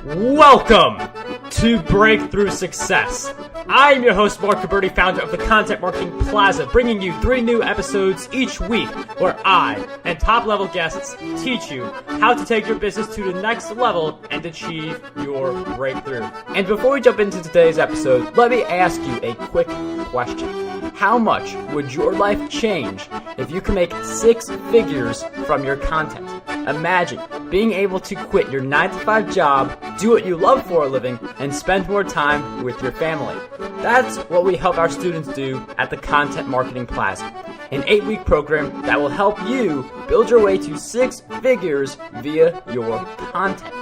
Welcome to Breakthrough Success. I am your host, Marc Guberti, founder of the Content Marketing Plaza, bringing you 3 new episodes each week where I and top-level guests teach you how to take your business to the next level and achieve your breakthrough. And before we jump into today's episode, let me ask you a quick question. How much would your life change if you could make 6 figures from your content? Imagine being able to quit your 9-to-5 job, do what you love for a living, and spend more time with your family. That's what we help our students do at the Content Marketing Plaza, an 8-week program that will help you build your way to 6 figures via your content.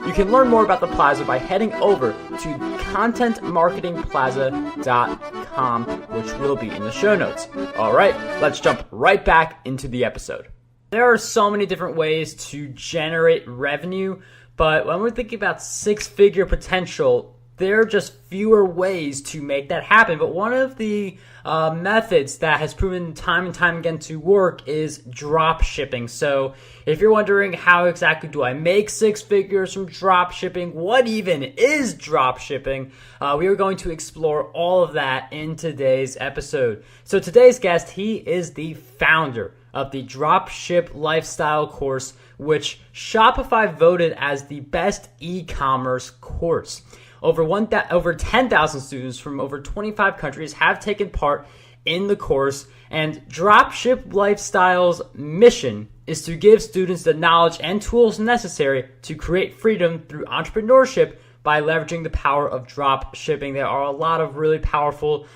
You can learn more about the Plaza by heading over to contentmarketingplaza.com, which will be in the show notes. All right, let's jump right back into the episode. There are so many different ways to generate revenue, but when we're thinking about 6-figure potential, there are just fewer ways to make that happen. But one of the methods that has proven time and time again to work is drop shipping. So if you're wondering how exactly do I make 6 figures from drop shipping, what even is drop shipping, we are going to explore all of that in today's episode. So today's guest, he is the founder of the Dropship Lifestyle course, which Shopify voted as the best e-commerce course. Over 10,000 students from over 25 countries have taken part in the course, and Dropship Lifestyle's mission is to give students the knowledge and tools necessary to create freedom through entrepreneurship by leveraging the power of drop shipping. There are a lot of really powerful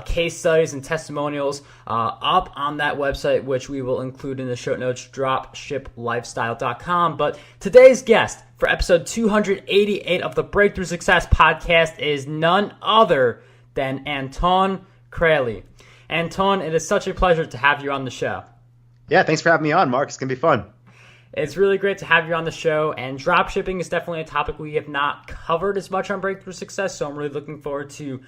case studies and testimonials up on that website, which we will include in the show notes, dropshiplifestyle.com. But today's guest for episode 288 of the Breakthrough Success podcast is none other than Anton Kraly. Anton, it is such a pleasure to have you on the show. Yeah, thanks for having me on, Marc. It's going to be fun. It's really great to have you on the show, and dropshipping is definitely a topic we have not covered as much on Breakthrough Success, so I'm really looking forward to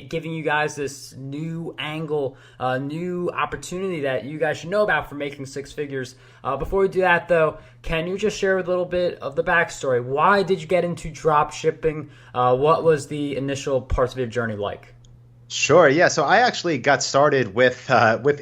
giving you guys this new angle, new opportunity that you guys should know about for making 6 figures. Before we do that, though, can you just share a little bit of the backstory? Why did you get into dropshipping? What was the initial parts of your journey like? Sure. Yeah. So I actually got started with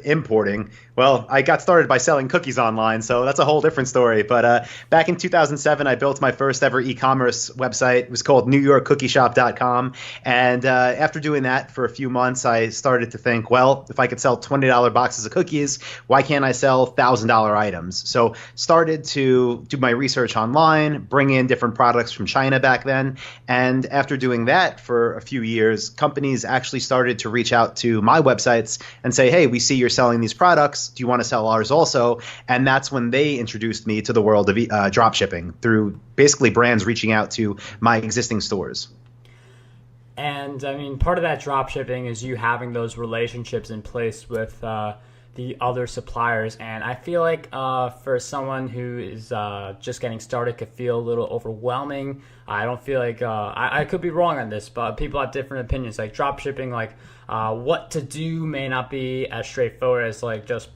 importing. Well, I got started by selling cookies online, so that's a whole different story. But back in 2007, I built my first ever e-commerce website. It was called NewYorkCookieShop.com. And after doing that for a few months, I started to think, well, if I could sell $20 boxes of cookies, why can't I sell $1,000 items? So started to do my research online, bring in different products from China back then. And after doing that for a few years, companies actually started to reach out to my websites and say, hey, we see you're selling these products. Do you want to sell ours also? And that's when they introduced me to the world of drop shipping through basically brands reaching out to my existing stores. And I mean, part of that drop shipping is you having those relationships in place with the other suppliers. And I feel like for someone who is just getting started, could feel a little overwhelming. I don't feel like I could be wrong on this, but people have different opinions. Like drop shipping, like what to do may not be as straightforward as like just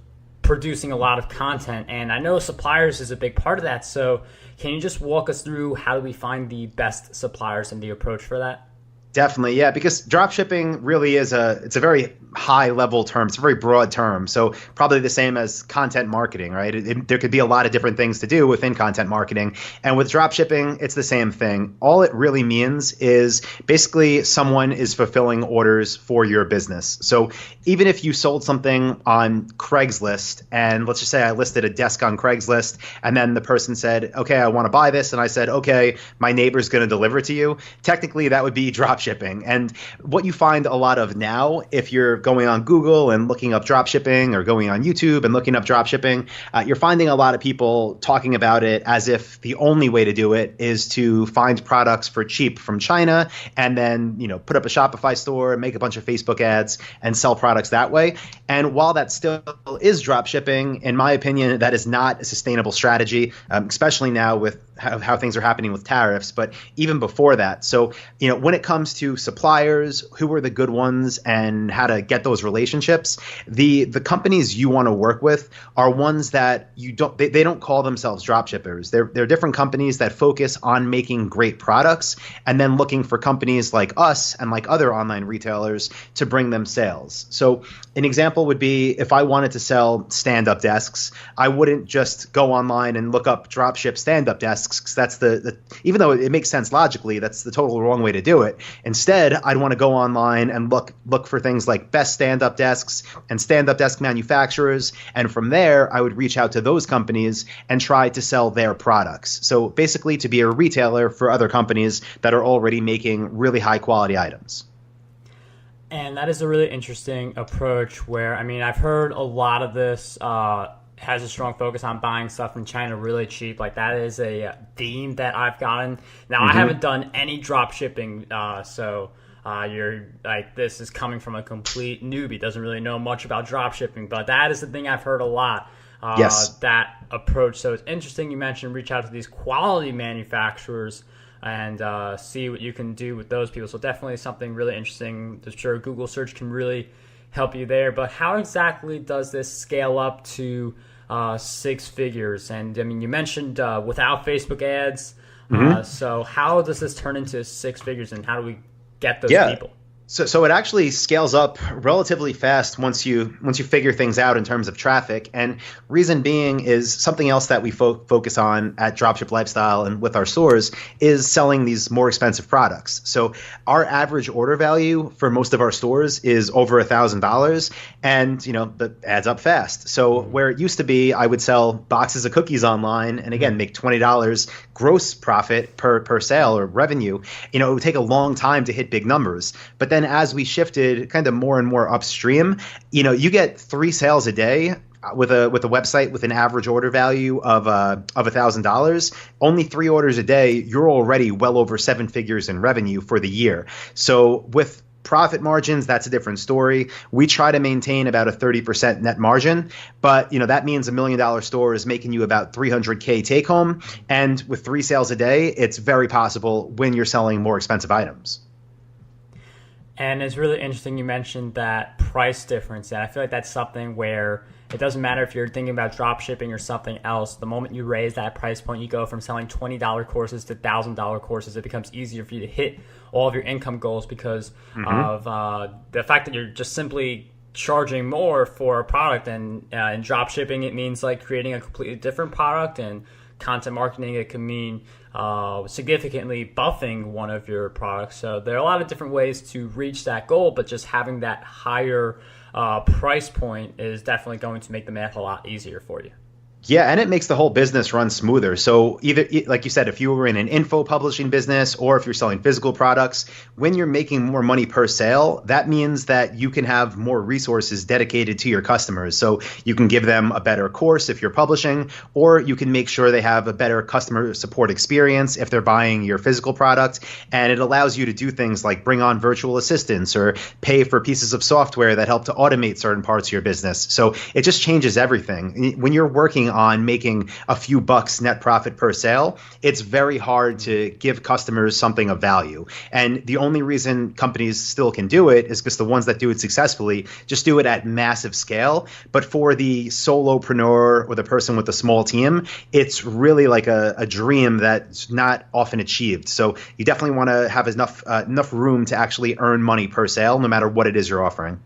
producing a lot of content. And I know suppliers is a big part of that. So can you just walk us through how do we find the best suppliers and the approach for that? Definitely, yeah, because drop shipping really is it's a very high level term. It's a very broad term. So probably the same as content marketing, right? There could be a lot of different things to do within content marketing. And with drop shipping, it's the same thing. All it really means is basically someone is fulfilling orders for your business. So even if you sold something on Craigslist, and let's just say I listed a desk on Craigslist, and then the person said, okay, I want to buy this. And I said, okay, my neighbor's going to deliver it to you. Technically, that would be drop shipping. And what you find a lot of now, if you're going on Google and looking up drop shipping or going on YouTube and looking up drop shipping, you're finding a lot of people talking about it as if the only way to do it is to find products for cheap from China and then, put up a Shopify store, make a bunch of Facebook ads and sell products that way. And while that still is drop shipping, in my opinion, that is not a sustainable strategy, especially now with how things are happening with tariffs, but even before that. So, when it comes comes to suppliers, who are the good ones and how to get those relationships, the companies you want to work with are ones that they don't call themselves drop shippers. They're different companies that focus on making great products and then looking for companies like us and like other online retailers to bring them sales. So an example would be if I wanted to sell stand-up desks, I wouldn't just go online and look up dropship stand-up desks, because that's the even though it makes sense logically, that's the total wrong way to do it. Instead, I'd want to go online and look for things like best stand-up desks and stand-up desk manufacturers, and from there, I would reach out to those companies and try to sell their products. So basically, to be a retailer for other companies that are already making really high-quality items. And that is a really interesting approach where, I mean, I've heard a lot of this has a strong focus on buying stuff from China really cheap. Like that is a theme that I've gotten. Now, I haven't done any drop shipping, so you're like, this is coming from a complete newbie, doesn't really know much about drop shipping, but that is the thing I've heard a lot. Yes. That approach. So it's interesting you mentioned reach out to these quality manufacturers and see what you can do with those people. So definitely something really interesting. I'm sure Google search can really help you there. But how exactly does this scale up to 6 figures? And I mean, you mentioned without Facebook ads. So how does this turn into 6 figures, and how do we get those people? So it actually scales up relatively fast once you figure things out in terms of traffic. And reason being is something else that we focus on at Dropship Lifestyle and with our stores is selling these more expensive products. So our average order value for most of our stores is over $1,000, and that adds up fast. So where it used to be, I would sell boxes of cookies online and again make $20 gross profit per sale or revenue. It would take a long time to hit big numbers. But then as we shifted kind of more and more upstream, you get 3 sales a day with a website with an average order value of $1,000. Only 3 orders a day, you're already well over 7 figures in revenue for the year. So with profit margins, that's a different story. We try to maintain about a 30% net margin, but that means $1 million store is making you about $300K take home. And with 3 sales a day, it's very possible when you're selling more expensive items. And it's really interesting you mentioned that price difference. And I feel like that's something where it doesn't matter if you're thinking about drop shipping or something else. The moment you raise that price point, you go from selling $20 courses to $1,000 courses. It becomes easier for you to hit all of your income goals because of the fact that you're just simply charging more for a product. And in drop shipping, it means like creating a completely different product, and content marketing, it can mean significantly buffing one of your products. So there are a lot of different ways to reach that goal, but just having that higher price point is definitely going to make the math a lot easier for you. Yeah, and it makes the whole business run smoother. So either, like you said, if you were in an info publishing business or if you're selling physical products, when you're making more money per sale, that means that you can have more resources dedicated to your customers. So you can give them a better course if you're publishing, or you can make sure they have a better customer support experience if they're buying your physical product. And it allows you to do things like bring on virtual assistants or pay for pieces of software that help to automate certain parts of your business. So it just changes everything. When you're working on making a few bucks net profit per sale, it's very hard to give customers something of value. And the only reason companies still can do it is because the ones that do it successfully just do it at massive scale. But for the solopreneur or the person with a small team, it's really like a dream that's not often achieved. So you definitely want to have enough room to actually earn money per sale, no matter what it is you're offering.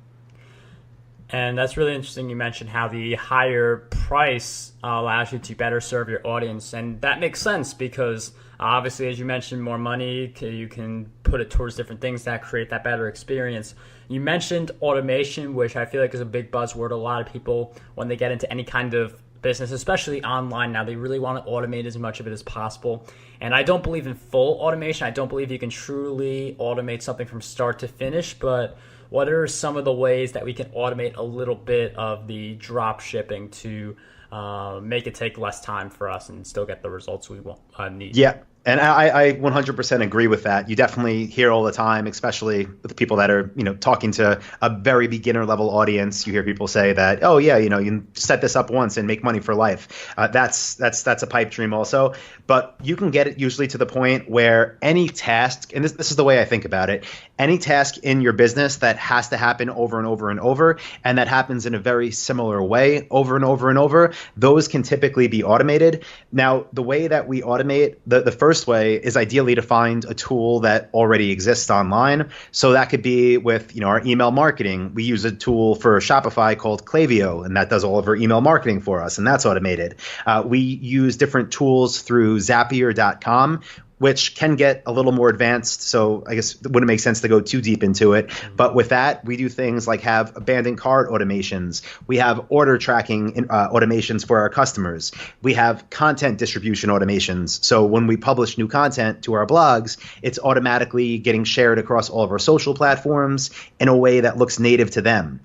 And that's really interesting. You mentioned how the higher price allows you to better serve your audience. And that makes sense because obviously, as you mentioned, more money, you can put it towards different things that create that better experience. You mentioned automation, which I feel like is a big buzzword. A lot of people, when they get into any kind of business, especially online now, they really want to automate as much of it as possible. And I don't believe in full automation. I don't believe you can truly automate something from start to finish, but what are some of the ways that we can automate a little bit of the drop shipping to make it take less time for us and still get the results we want need? Yeah. And I 100% agree with that. You definitely hear all the time, especially with people that are, talking to a very beginner level audience. You hear people say that, oh yeah, you can set this up once and make money for life. That's a pipe dream also. But you can get it usually to the point where any task, and this is the way I think about it, any task in your business that has to happen over and over and over, and that happens in a very similar way over and over and over, those can typically be automated. Now, the way that we automate, the first way is ideally to find a tool that already exists online. So that could be with our email marketing. We use a tool for Shopify called Klaviyo, and that does all of our email marketing for us, and that's automated. We use different tools through Zapier.com, which can get a little more advanced. So I guess it wouldn't make sense to go too deep into it. But with that, we do things like have abandoned cart automations. We have order tracking automations for our customers. We have content distribution automations. So when we publish new content to our blogs, it's automatically getting shared across all of our social platforms in a way that looks native to them.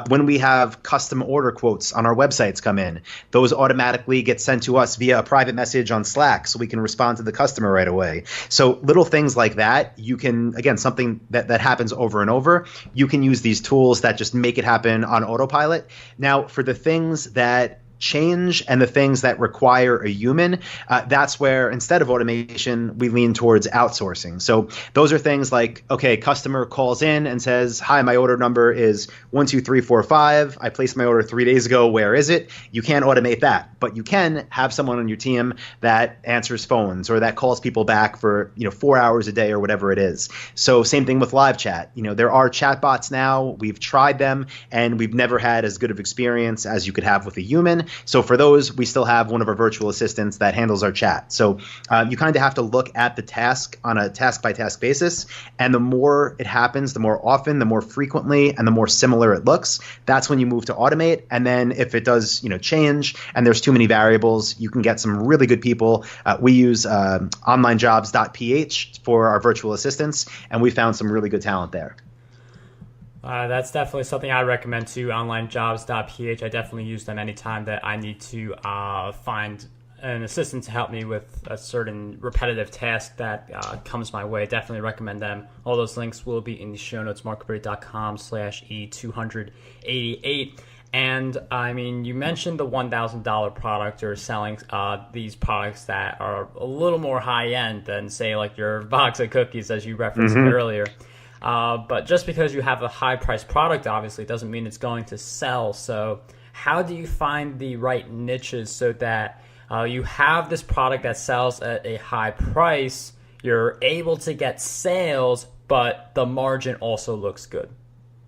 When we have custom order quotes on our websites come in, those automatically get sent to us via a private message on Slack so we can respond to the customer right away. So little things like that, you can, again, something that happens over and over, you can use these tools that just make it happen on autopilot. Now, for the things that change and the things that require a human, that's where instead of automation, we lean towards outsourcing. So those are things like, okay, customer calls in and says, hi, my order number is 12345. I placed my order 3 days ago. Where is it? You can't automate that, but you can have someone on your team that answers phones or that calls people back for 4 hours a day or whatever it is. So same thing with live chat. There are chatbots now. We've tried them and we've never had as good of experience as you could have with a human. So for those, we still have one of our virtual assistants that handles our chat. So you kind of have to look at the task on a task-by-task basis. And the more it happens, the more often, the more frequently, and the more similar it looks, that's when you move to automate. And then if it does change and there's too many variables, you can get some really good people. We use onlinejobs.ph for our virtual assistants, and we found some really good talent there. That's definitely something I recommend too, onlinejobs.ph. I definitely use them anytime that I need to find an assistant to help me with a certain repetitive task that comes my way. Definitely recommend them. All those links will be in the show notes, marcguberti.com/E288. And I mean, you mentioned the $1,000 product or selling these products that are a little more high end than, say, like your box of cookies, as you referenced earlier. But just because you have a high-priced product, obviously, doesn't mean it's going to sell. So how do you find the right niches so that you have this product that sells at a high price, you're able to get sales, but the margin also looks good?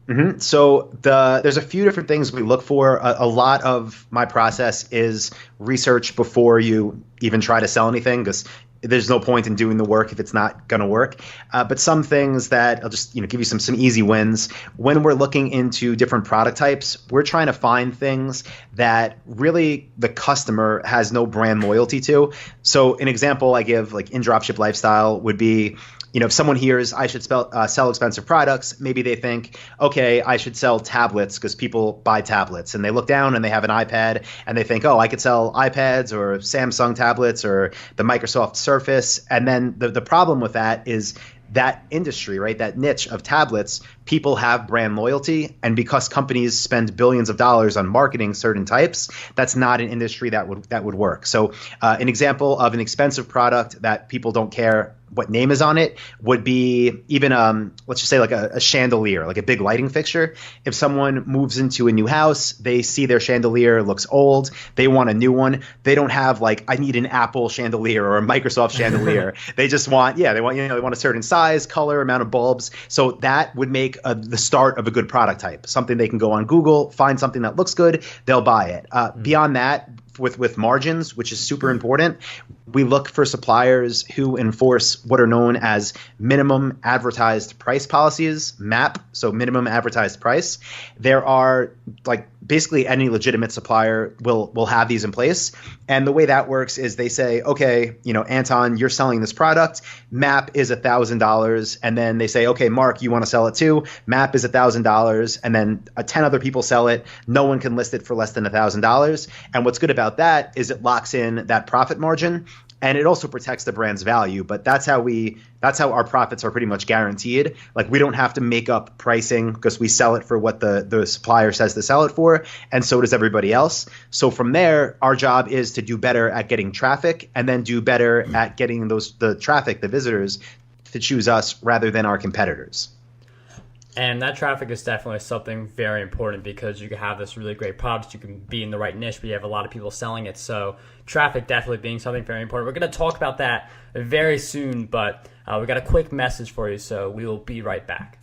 Mm-hmm. So there's a few different things we look for. A lot of my process is research before you even try to sell anything, because there's no point in doing the work if it's not going to work. But some things that I'll just give you some easy wins. When we're looking into different product types, we're trying to find things that really the customer has no brand loyalty to. So an example I give, like in Dropship Lifestyle, would be, if someone hears I should sell expensive products, maybe they think, okay, I should sell tablets because people buy tablets. And they look down and they have an iPad and they think, oh, I could sell iPads or Samsung tablets or the Microsoft Surface. And then the problem with that is that industry, right, that niche of tablets, people have brand loyalty. And because companies spend billions of dollars on marketing certain types, that's not an industry that would work. So an example of an expensive product that people don't care what name is on it would be even, let's just say like a chandelier, like a big lighting fixture. If someone moves into a new house, they see their chandelier looks old, they want a new one. They don't have like, I need an Apple chandelier or a Microsoft chandelier. They just want, they want a certain size, color, amount of bulbs. So that would make the start of a good product type, something they can go on Google, find something that looks good, they'll buy it. Beyond that, with margins, which is super important, we look for suppliers who enforce what are known as minimum advertised price policies, MAP, so minimum advertised price. There are like basically any legitimate supplier will have these in place. And the way that works is they say, okay, Anton, you're selling this product. MAP is $1,000. And then they say, okay, Marc, you want to sell it too? MAP is $1,000. And then 10 other people sell it. No one can list it for less than $1,000. And what's good about that is it locks in that profit margin. and it also protects the brand's value. But that's how our profits are pretty much guaranteed. Like, we don't have to make up pricing because we sell it for what the supplier says to sell it for, and so does everybody else. So from there, our job is to do better at getting traffic, and then do better at getting the traffic, the visitors, to choose us rather than our competitors. And that traffic is definitely something very important, because you can have this really great product, you can be in the right niche, but you have a lot of people selling it. So traffic definitely being something very important. We're going to talk about that very soon, but we got a quick message for you, so we will be right back.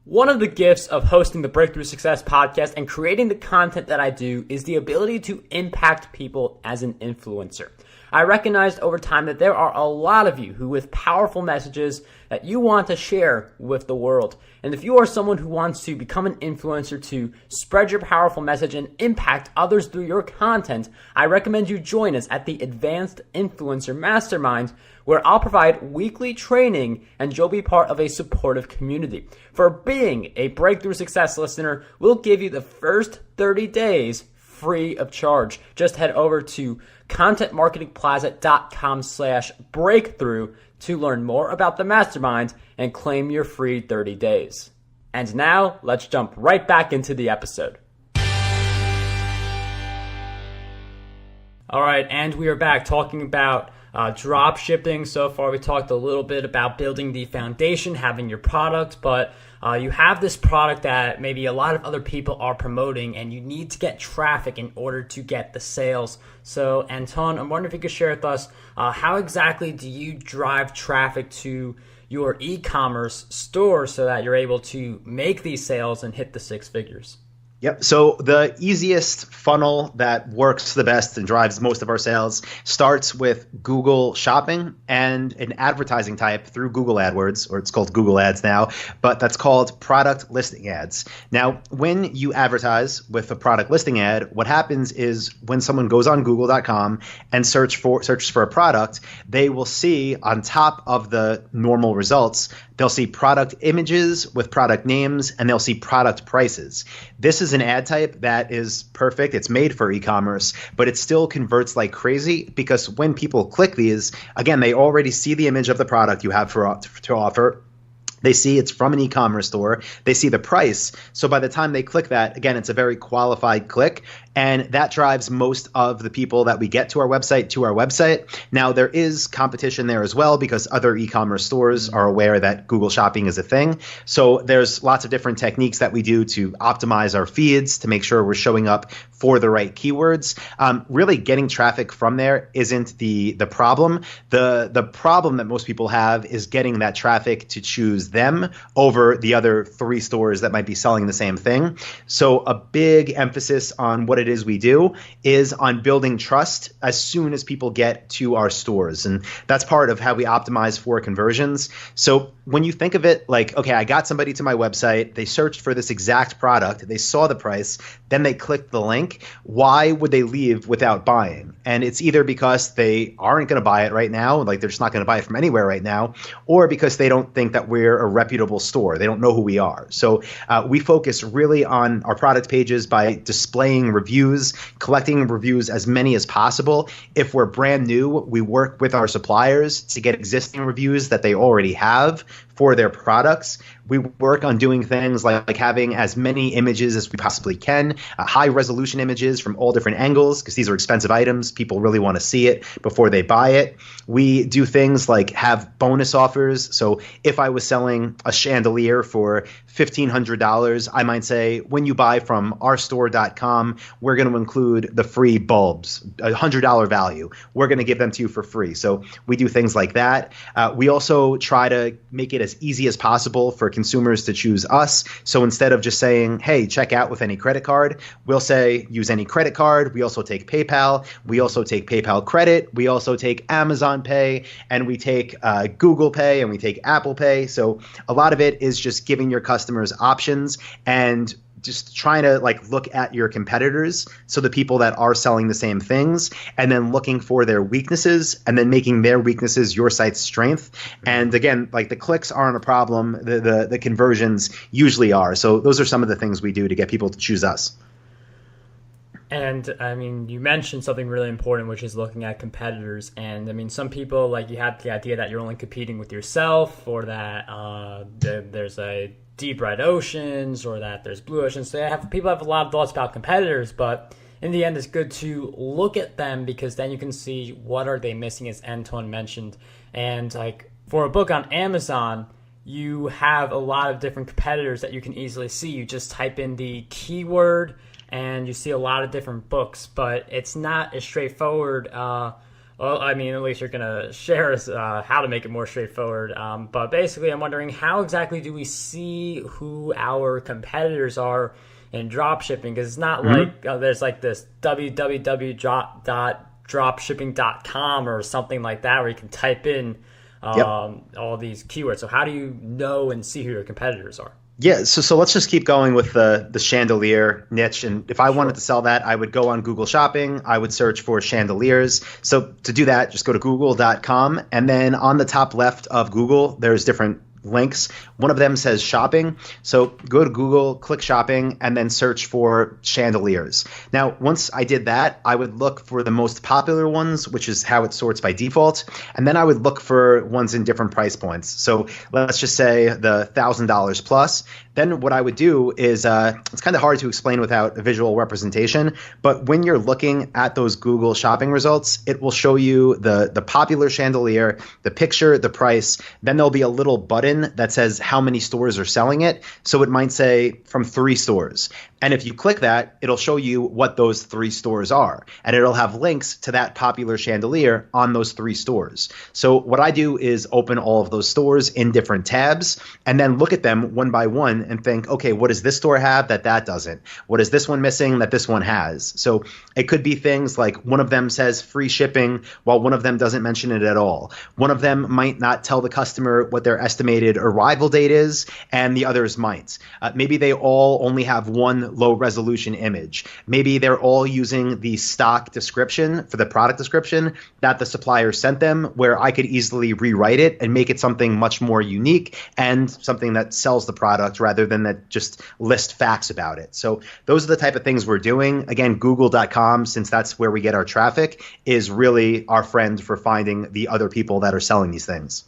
One of the gifts of hosting the Breakthrough Success podcast and creating the content that I do is the ability to impact people as an influencer. I recognized over time that there are a lot of you who with powerful messages that you want to share with the world. And if you are someone who wants to become an influencer to spread your powerful message and impact others through your content, I recommend you join us at the Advanced Influencer Mastermind, where I'll provide weekly training and you'll be part of a supportive community. For being a Breakthrough Success listener, we'll give you the first 30 days free of charge. Just head over to contentmarketingplaza.com/breakthrough to learn more about the mastermind and claim your free 30 days. And now let's jump right back into the episode. All right, and we are back talking about drop shipping. So far we talked a little bit about building the foundation, having your product, but you have this product that maybe a lot of other people are promoting, and you need to get traffic in order to get the sales. So Anton, I'm wondering if you could share with us how exactly do you drive traffic to your e-commerce store so that you're able to make these sales and hit the six figures? Yep. So the easiest funnel that works the best and drives most of our sales starts with Google Shopping and an advertising type through Google AdWords, or it's called Google Ads now, but that's called product listing ads. Now, when you advertise with a product listing ad, what happens is when someone goes on Google.com and searches for a product, they will see on top of the normal results, they'll see product images with product names, and they'll see product prices. This is an ad type that is perfect. It's made for e-commerce, but it still converts like crazy, because when people click these, again, they already see the image of the product you have to offer. They see it's from an e-commerce store. They see the price. So by the time they click that, again, it's a very qualified click. And that drives most of the people that we get to our website. Now, there is competition there as well, because other e-commerce stores are aware that Google Shopping is a thing. So there's lots of different techniques that we do to optimize our feeds to make sure we're showing up for the right keywords. Really getting traffic from there isn't the problem. The problem that most people have is getting that traffic to choose them over the other 3 stores that might be selling the same thing. So a big emphasis on what it is we do is on building trust as soon as people get to our stores. And that's part of how we optimize for conversions. So when you think of it like, okay, I got somebody to my website, they searched for this exact product, they saw the price, then they clicked the link, why would they leave without buying? And it's either because they aren't going to buy it right now, like they're just not going to buy it from anywhere right now, or because they don't think that we're a reputable store. They don't know who we are. So we focus really on our product pages by displaying reviews, collecting reviews as many as possible. If we're brand new, we work with our suppliers to get existing reviews that they already have for their products. We work on doing things like having as many images as we possibly can, high resolution images from all different angles, because these are expensive items. People really want to see it before they buy it. We do things like have bonus offers. So if I was selling a chandelier for $1,500, I might say, when you buy from ourstore.com, we're going to include the free bulbs, $100 value. We're going to give them to you for free. So we do things like that. We also try to make it as easy as possible for consumers to choose us. So instead of just saying, hey, check out with any credit card, we'll say use any credit card. We also take PayPal. We also take PayPal credit. We also take Amazon Pay, and we take Google Pay, and we take Apple Pay. So a lot of it is just giving your customers options and just trying to look at your competitors, so the people that are selling the same things, and then looking for their weaknesses and then making their weaknesses your site's strength. And again, the clicks aren't a problem. The conversions usually are. So those are some of the things we do to get people to choose us. And I mean, you mentioned something really important, which is looking at competitors. And I mean, some people, like, you have the idea that you're only competing with yourself, or that there's a deep red oceans, or that there's blue oceans. So people have a lot of thoughts about competitors, but in the end, it's good to look at them, because then you can see what are they missing, as Anton mentioned. And like for a book on Amazon, you have a lot of different competitors that you can easily see. You just type in the keyword and you see a lot of different books, but it's not as straightforward. Well, I mean, at least you're going to share us how to make it more straightforward. But basically, I'm wondering, how exactly do we see who our competitors are in dropshipping? Because it's not like there's like this www.dropshipping.com or something like that where you can type in all these keywords. So how do you know and see who your competitors are? Yeah, so let's just keep going with the chandelier niche. And if I wanted to sell that, I would go on Google Shopping. I would search for chandeliers. So to do that, just go to google.com. And then on the top left of Google, there's different links. One of them says shopping. So go to Google, click shopping, and then search for chandeliers. Now, once I did that, I would look for the most popular ones, which is how it sorts by default. And then I would look for ones in different price points. So let's just say the $1,000 plus. Then what I would do is, it's kind of hard to explain without a visual representation, but when you're looking at those Google shopping results, it will show you the popular chandelier, the picture, the price. Then there'll be a little button that says how many stores are selling it. So it might say from 3 stores. And if you click that, it'll show you what those 3 stores are. And it'll have links to that popular chandelier on those 3 stores. So what I do is open all of those stores in different tabs and then look at them one by one and think, okay, what does this store have that doesn't? What is this one missing that this one has? So it could be things like one of them says free shipping while one of them doesn't mention it at all. One of them might not tell the customer what their estimated arrival date is, and the others might. Maybe they all only have one low resolution image. Maybe they're all using the stock description for the product description that the supplier sent them, where I could easily rewrite it and make it something much more unique and something that sells the product rather than that just list facts about it. So those are the type of things we're doing. Again, google.com, since that's where we get our traffic, is really our friend for finding the other people that are selling these things.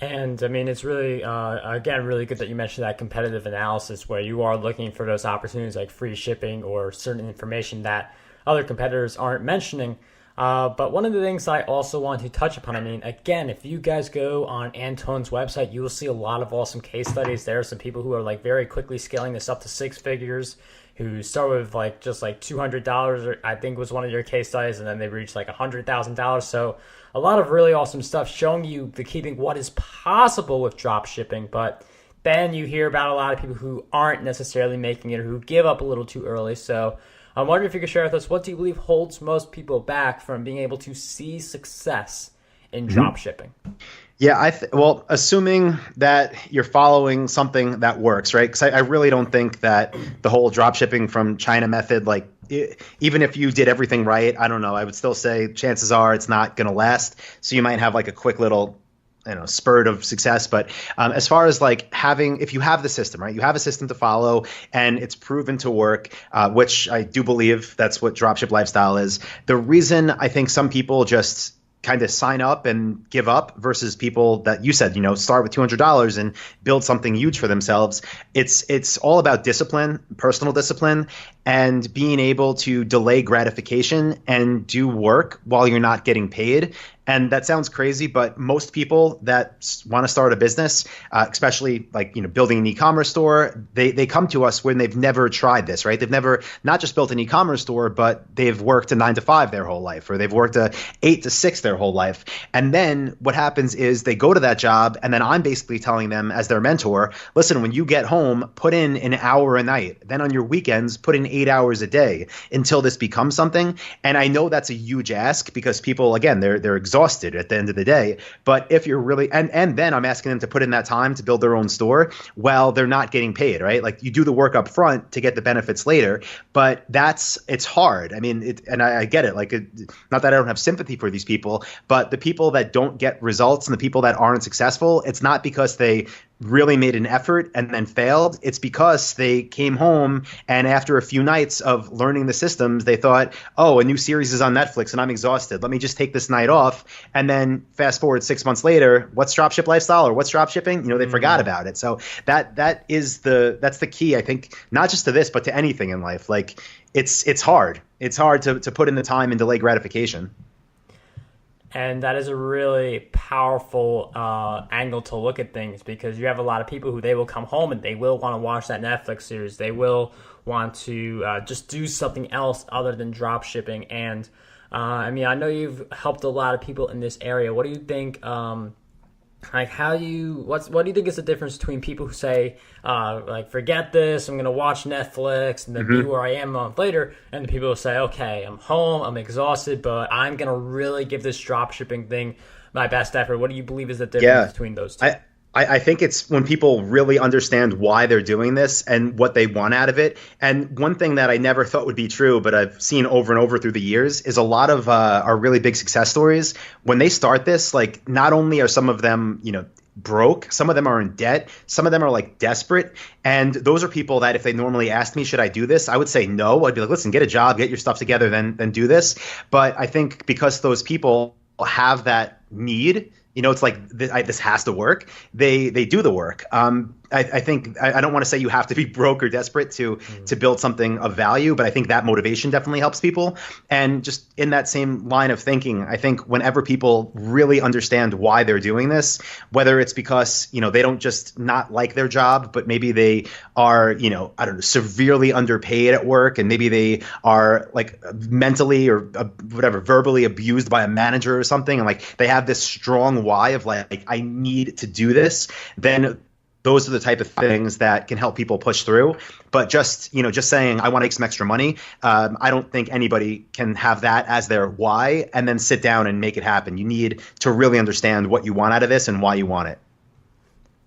And I mean, it's really, again, really good that you mentioned that competitive analysis where you are looking for those opportunities like free shipping or certain information that other competitors aren't mentioning. But one of the things I also want to touch upon, I mean, again, if you guys go on Anton's website, you will see a lot of awesome case studies. There are some people who are like very quickly scaling this up to 6 figures, who start with like just like $200, or I think was one of your case studies, and then they reach like $100,000. So a lot of really awesome stuff showing you what is possible with drop shipping. But then you hear about a lot of people who aren't necessarily making it, or who give up a little too early. So I'm wondering if you could share with us, what do you believe holds most people back from being able to see success in drop shipping? Yeah, well, assuming that you're following something that works, right? Because I really don't think that the whole drop shipping from China method, like even if you did everything right, I don't know, I would still say chances are it's not going to last. So you might have like a quick little spurt of success. But as far as like if you have the system, right, you have a system to follow and it's proven to work, which I do believe that's what dropship lifestyle is. The reason I think some people just kind of sign up and give up versus people that you said, start with $200 and build something huge for themselves. It's all about discipline, personal discipline, and being able to delay gratification and do work while you're not getting paid. And that sounds crazy, but most people that want to start a business, especially like, building an e-commerce store, they come to us when they've never tried this, right? They've never not just built an e-commerce store, but they've worked a 9 to 5 their whole life, or they've worked a 8 to 6 their whole life. And then what happens is they go to that job, and then I'm basically telling them as their mentor, listen, when you get home, put in an hour a night. Then on your weekends, put in 8 hours a day until this becomes something. And I know that's a huge ask because people, again, they're exhausted at the end of the day. But if you're really, and then I'm asking them to put in that time to build their own store, well, they're not getting paid, right? Like you do the work up front to get the benefits later, but it's hard. I mean, and I get it. Like, not that I don't have sympathy for these people, but the people that don't get results and the people that aren't successful, it's not because they really made an effort and then failed, it's because they came home and after a few nights of learning the systems, they thought, oh, a new series is on Netflix and I'm exhausted. Let me just take this night off. And then fast forward 6 months later, what's dropship lifestyle or what's drop shipping? They forgot about it. So that's the key, I think, not just to this, but to anything in life. Like it's hard. It's hard to put in the time and delay gratification. And that is a really powerful angle to look at things, because you have a lot of people who they will come home and they will want to watch that Netflix series. They will want to just do something else other than drop shipping. And I know you've helped a lot of people in this area. What do you think? What do you think is the difference between people who say, forget this, I'm going to watch Netflix and then be where I am a month later, and the people who say, okay, I'm home, I'm exhausted, but I'm going to really give this drop shipping thing my best effort? What do you believe is the difference between those two? I think it's when people really understand why they're doing this and what they want out of it. And one thing that I never thought would be true, but I've seen over and over through the years, is a lot of our really big success stories. When they start this, like, not only are some of them, broke, some of them are in debt, some of them are like desperate. And those are people that if they normally asked me, should I do this? I would say no. I'd be like, listen, get a job, get your stuff together, then do this. But I think because those people have that need, it's like this has to work. They do the work. I think I don't want to say you have to be broke or desperate to build something of value, but I think that motivation definitely helps people. And just in that same line of thinking, I think whenever people really understand why they're doing this, whether it's because they don't just not like their job, but maybe they are I don't know, severely underpaid at work, and maybe they are like mentally or verbally abused by a manager or something, and like they have this strong why of like I need to do this, then those are the type of things that can help people push through. But just saying I want to make some extra money, I don't think anybody can have that as their why and then sit down and make it happen. You need to really understand what you want out of this and why you want it.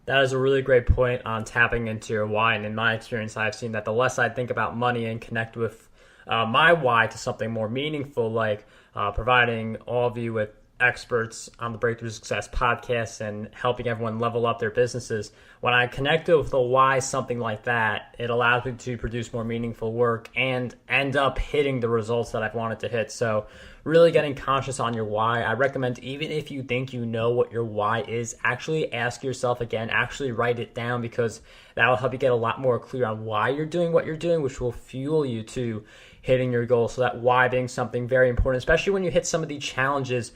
That is a really great point on tapping into your why. And in my experience, I've seen that the less I think about money and connect with my why to something more meaningful, like providing all of you with experts on the Breakthrough Success podcast and helping everyone level up their businesses. When I connect with the why, something like that, it allows me to produce more meaningful work and end up hitting the results that I've wanted to hit. So really getting conscious on your why. I recommend, even if you think you know what your why is, actually ask yourself again, actually write it down, because that will help you get a lot more clear on why you're doing what you're doing, which will fuel you to hitting your goal. So that why being something very important, especially when you hit some of the challenges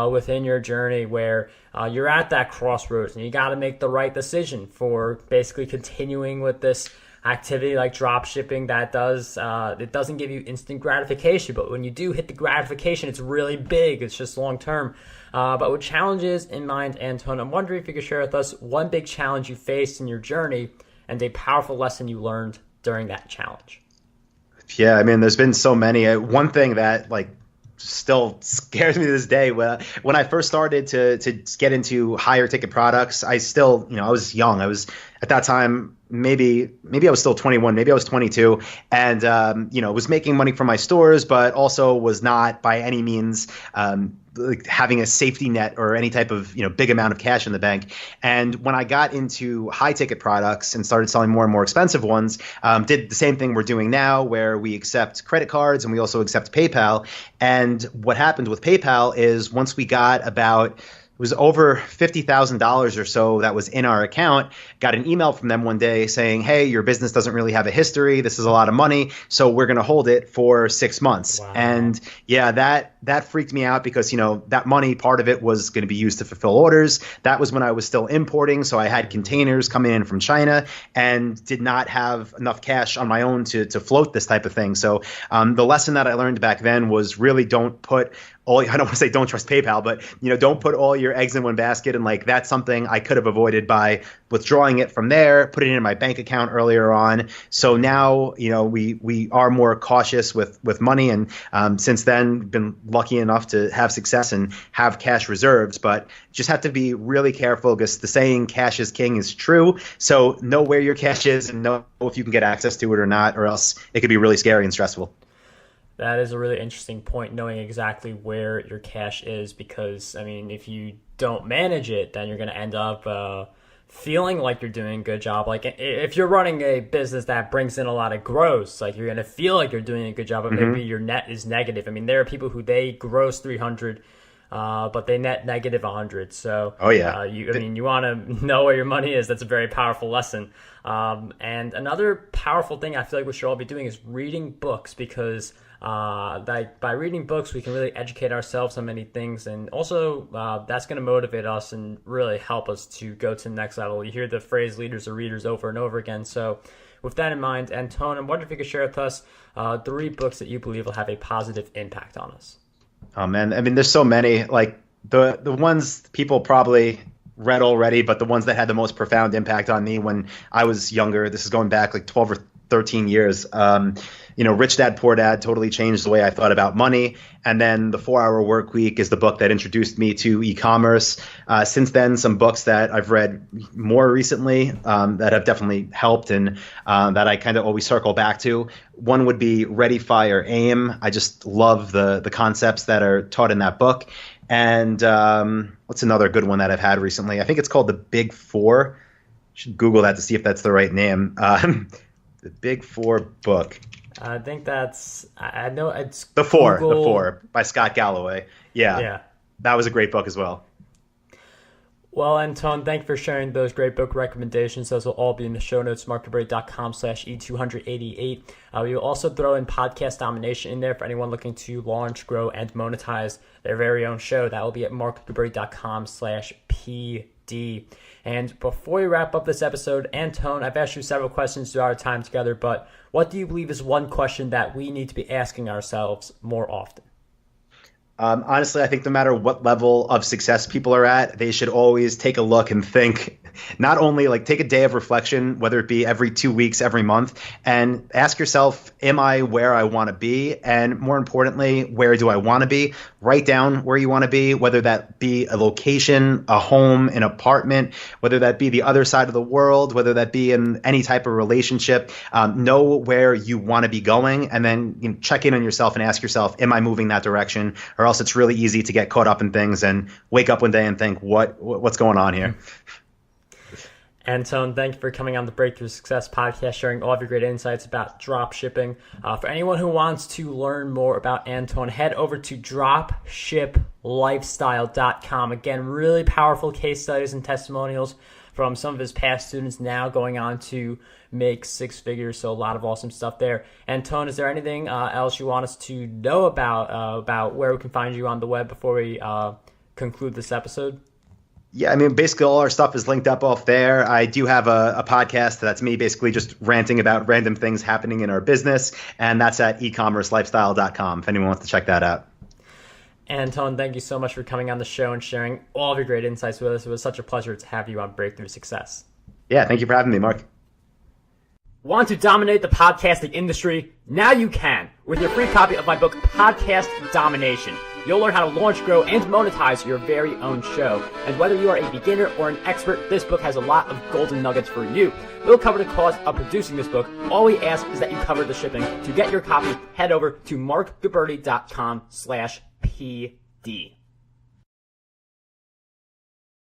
within your journey where you're at that crossroads and you got to make the right decision for basically continuing with this activity like drop shipping. That it doesn't give you instant gratification, but when you do hit the gratification, it's really big. It's just long term. But with challenges in mind, Anton, I'm wondering if you could share with us one big challenge you faced in your journey and a powerful lesson you learned during that challenge. Yeah, there's been so many. One thing that still scares me to this day. When I first started to get into higher ticket products, I still, I was young. I was at that time, maybe I was still 21, maybe I was 22, and was making money from my stores, but also was not by any means having a safety net or any type of big amount of cash in the bank. And when I got into high ticket products and started selling more and more expensive ones, did the same thing we're doing now, where we accept credit cards and we also accept PayPal. And what happened with PayPal is once we got about it was over $50,000 or so that was in our account, got an email from them one day saying, hey, your business doesn't really have a history. This is a lot of money, so we're going to hold it for 6 months. Wow. And yeah, that freaked me out because, that money, part of it was going to be used to fulfill orders. That was when I was still importing, so I had containers coming in from China and did not have enough cash on my own to float this type of thing. So the lesson that I learned back then was really don't put I don't want to say don't trust PayPal, but don't put all your eggs in one basket. And that's something I could have avoided by withdrawing it from there, putting it in my bank account earlier on. So now, we are more cautious with money. And since then, been lucky enough to have success and have cash reserves, but just have to be really careful because the saying cash is king is true. So know where your cash is and know if you can get access to it or not, or else it could be really scary and stressful. That is a really interesting point, knowing exactly where your cash is, because, if you don't manage it, then you're going to end up feeling like you're doing a good job. Like if you're running a business that brings in a lot of gross, like you're going to feel like you're doing a good job, but maybe your net is negative. I mean, there are people who they gross 300, but they net negative 100. So, you want to know where your money is. That's a very powerful lesson. And another powerful thing I feel like we should all be doing is reading books, because by reading books, we can really educate ourselves on many things. And also, that's going to motivate us and really help us to go to the next level. You hear the phrase leaders are readers over and over again. So with that in mind, Anton, I wonder if you could share with us 3 books that you believe will have a positive impact on us. Oh man, I mean, there's so many. Like the ones people probably read already, but the ones that had the most profound impact on me when I was younger. This is going back like 12 or 13 years. Rich Dad, Poor Dad totally changed the way I thought about money. And then The 4-Hour Work Week is the book that introduced me to e-commerce. Since then, some books that I've read more recently that have definitely helped and that I kind of always circle back to. One would be Ready, Fire, Aim. I just love the concepts that are taught in that book. And what's another good one that I've had recently? I think it's called The Big Four. Should Google that to see if that's the right name. The Big Four book. I think I know it's The Four by Scott Galloway. Yeah. That was a great book as well. Well, Anton, thank you for sharing those great book recommendations. Those will all be in the show notes, markguberti.com/E288. We will also throw in podcast domination in there for anyone looking to launch, grow, and monetize their very own show. That will be at markguberti.com/PD. And before we wrap up this episode, Anton, I've asked you several questions throughout our time together, but what do you believe is one question that we need to be asking ourselves more often? Honestly, I think no matter what level of success people are at, they should always take a look and think, not only like take a day of reflection, whether it be every 2 weeks, every month, and ask yourself, am I where I want to be? And more importantly, where do I want to be? Write down where you want to be, whether that be a location, a home, an apartment, whether that be the other side of the world, whether that be in any type of relationship. Know where you want to be going, and then check in on yourself and ask yourself, am I moving that direction? Or else it's really easy to get caught up in things and wake up one day and think, what's going on here? Anton, thank you for coming on the Breakthrough Success podcast, sharing all of your great insights about drop shipping. For anyone who wants to learn more about Anton, head over to dropshiplifestyle.com. Again, really powerful case studies and testimonials from some of his past students now going on to make 6 figures. So a lot of awesome stuff there. Anton, is there anything else you want us to know about where we can find you on the web before we conclude this episode? Yeah, I mean, basically all our stuff is linked up off there. I do have a podcast that's me basically just ranting about random things happening in our business, and that's at ecommercelifestyle.com if anyone wants to check that out. Anton, thank you so much for coming on the show and sharing all of your great insights with us. It was such a pleasure to have you on Breakthrough Success. Yeah, thank you for having me, Mark. Want to dominate the podcasting industry? Now you can with your free copy of my book, Podcast Domination. You'll learn how to launch, grow, and monetize your very own show. And whether you are a beginner or an expert, this book has a lot of golden nuggets for you. We'll cover the cost of producing this book. All we ask is that you cover the shipping. To get your copy, head over to markguberti.com/PD.